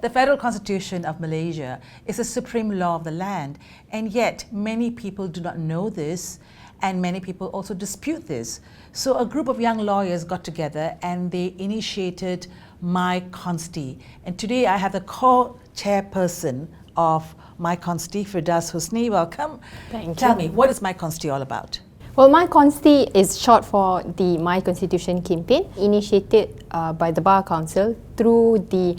The Federal Constitution of Malaysia is the supreme law of the land, and yet many people do not know this, and many people also dispute this. So a group of young lawyers got together and they initiated MyConsti. And today I have the co-chairperson of MyConsti, Firdaus Husni. Welcome. Thank you. Tell me, what is MyConsti all about? Well, MyConsti is short for the My Constitution campaign, initiated by the Bar Council through the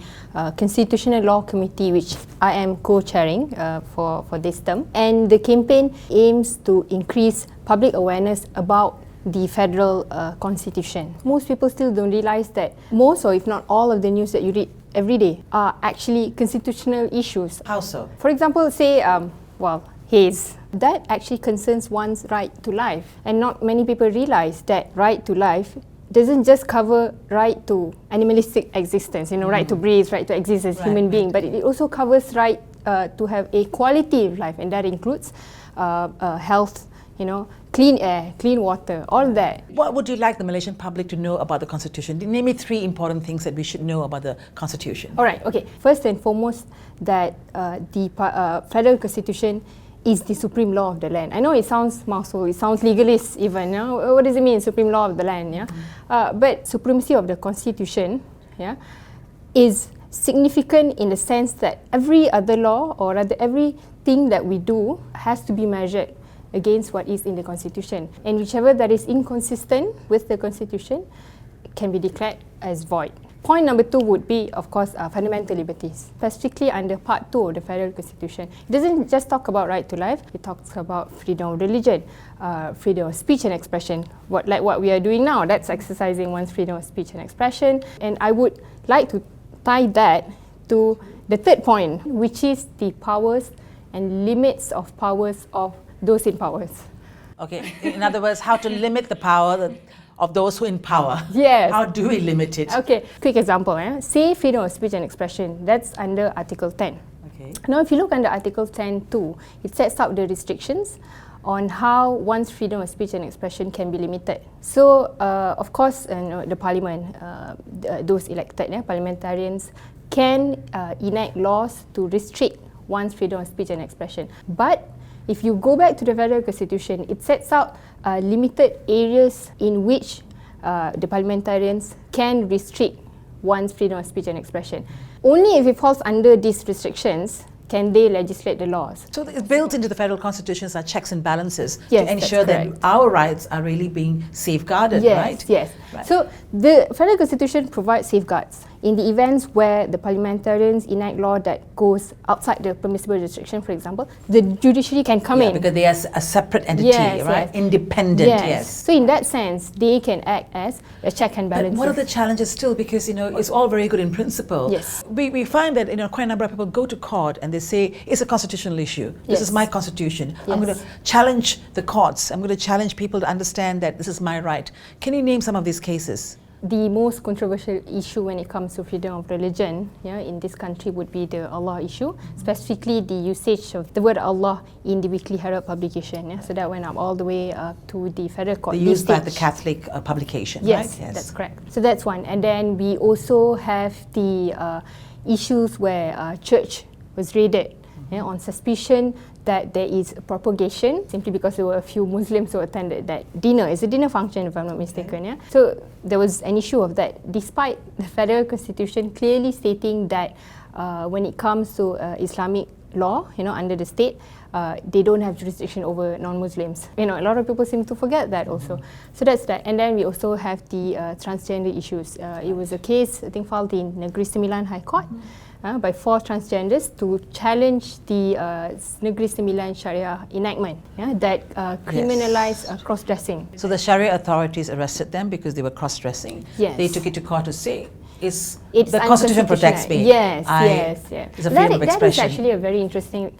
Constitutional Law Committee, which I am co-chairing for this term. And the campaign aims to increase public awareness about the federal constitution. Most people still don't realize that most, or if not all, of the news that you read every day are actually constitutional issues. How so? For example, say, haze. That actually concerns one's right to life. And not many people realize that right to life doesn't just cover right to animalistic existence, right to breathe, right to exist as human being, but it also covers right to have a quality of life, and that includes health, clean air, clean water, all that. What would you like the Malaysian public to know about the Constitution? Name me 3 important things that we should know about the Constitution. All right, okay. First and foremost, that the Federal Constitution is the supreme law of the land. I know it sounds mouthful, it sounds legalist even. What does it mean, supreme law of the land? But supremacy of the Constitution is significant in the sense that every other law, or rather everything that we do, has to be measured against what is in the Constitution. And whichever that is inconsistent with the Constitution can be declared as void. Point number 2 would be, of course, fundamental liberties, specifically under Part 2 of the Federal Constitution. It doesn't just talk about right to life, it talks about freedom of religion, freedom of speech and expression, like what we are doing now. That's exercising one's freedom of speech and expression. And I would like to tie that to the third point, which is the powers and limits of powers of those in powers. Okay, in other words, how to limit the power of those who are in power. Yes. How do we limit it? Okay, quick example. Say freedom of speech and expression, that's under Article 10. Okay. Now, if you look under Article 10(2), it sets out the restrictions on how one's freedom of speech and expression can be limited. So, of course, the Parliament, those elected parliamentarians, can enact laws to restrict one's freedom of speech and expression. But if you go back to the Federal Constitution, it sets out limited areas in which the parliamentarians can restrict one's freedom of speech and expression. Only if it falls under these restrictions can they legislate the laws. So it's built into the Federal Constitution are checks and balances yes, to ensure that our rights are really being safeguarded, right? Yes. Right. So the Federal Constitution provides safeguards in the events where the parliamentarians enact law that goes outside the permissible restriction. For example, the judiciary can come in. Because they are a separate entity, right? Independent, yes. So in that sense, they can act as a check and balance. But what are the challenges still? Because, it's all very good in principle. Yes. We find that, quite a number of people go to court and they say, it's a constitutional issue. This is my constitution. Yes. I'm going to challenge the courts. I'm going to challenge people to understand that this is my right. Can you name some of these cases? The most controversial issue when it comes to freedom of religion in this country would be the Allah issue, specifically the usage of the word Allah in the Weekly Herald publication. So that went up all the way to the federal court. They used by the Catholic publication, yes, right? Yes, that's correct. So that's one. And then we also have the issues where church was raided on suspicion that there is propagation, simply because there were a few Muslims who attended that dinner. It's a dinner function, if I'm not mistaken. So there was an issue of that, despite the Federal Constitution clearly stating that when it comes to Islamic law, under the state, they don't have jurisdiction over non-Muslims. A lot of people seem to forget that also. So that's that. And then we also have the transgender issues. It was a case, I think, filed in Negeri Sembilan High Court by 4 transgenders to challenge the Negeri Sembilan Sharia enactment that criminalized cross-dressing. So the Sharia authorities arrested them because they were cross-dressing. Yes. They took it to court to say, it's the Constitution protects me. Yes. It's a freedom of expression. That is actually a very interesting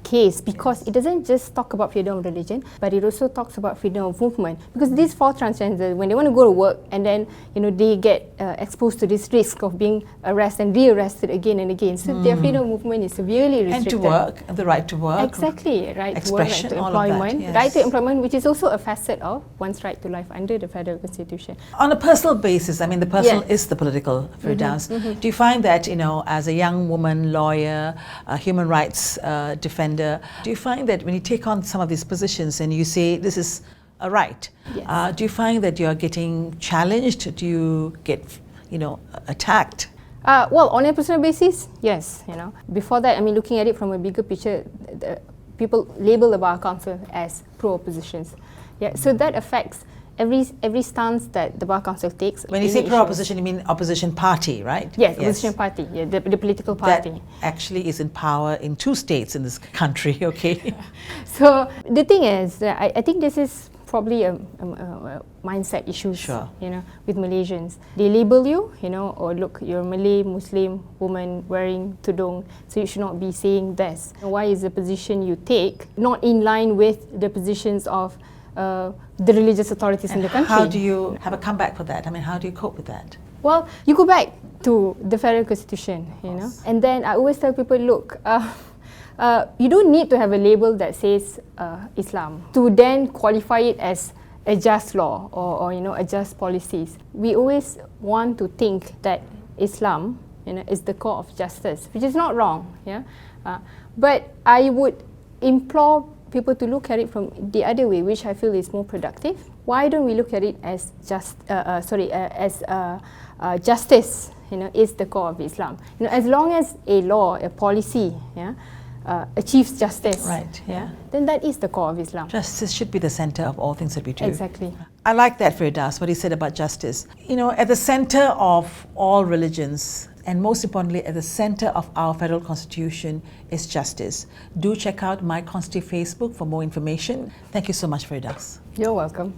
case, because it doesn't just talk about freedom of religion, but it also talks about freedom of movement. Because these four transgenders, when they want to go to work and then they get exposed to this risk of being arrested and re-arrested again and again, so their freedom of movement is severely restricted. And to work, the right to work. Exactly, right Expression, to work, right to all of that, employment, yes. right to employment, which is also a facet of one's right to life under the Federal Constitution. On a personal basis, I mean, the personal is the political, Firdaus. Do you find that, as a young woman, lawyer, human rights defender, do you find that when you take on some of these positions and you say this is a right, Yes. do you find that you're getting challenged? Do you get, attacked? Well, on a personal basis, yes. Before that, I mean, looking at it from a bigger picture, people label the Bar Council as pro-oppositions. Yeah, so that affects every stance that the Bar Council takes. When you say pro-opposition, you mean opposition party, right? Yes, opposition party, the political party. That actually is in power in 2 states in this country, okay? So the thing is, I think this is probably a mindset issue, Sure. with Malaysians. They label you, or look, you're a Malay Muslim woman wearing tudung, so you should not be saying this. Why is the position you take not in line with the positions of the religious authorities in the country? How do you have a comeback for that? I mean, how do you cope with that? Well, you go back to the Federal Constitution, and then I always tell people, look, you don't need to have a label that says Islam to then qualify it as a just law or a just policies. We always want to think that Islam, is the core of justice, which is not wrong. But I would implore people to look at it from the other way, which I feel is more productive. Why don't we look at it as justice? Is the core of Islam. As long as a law, a policy, achieves justice, right? then that is the core of Islam. Justice should be the center of all things that we do. Exactly. I like that, Firdaus, what he said about justice. At the center of all religions, and most importantly, at the center of our federal constitution is justice. Do check out MyConsti Facebook for more information. Thank you so much, Firdaus. You're welcome.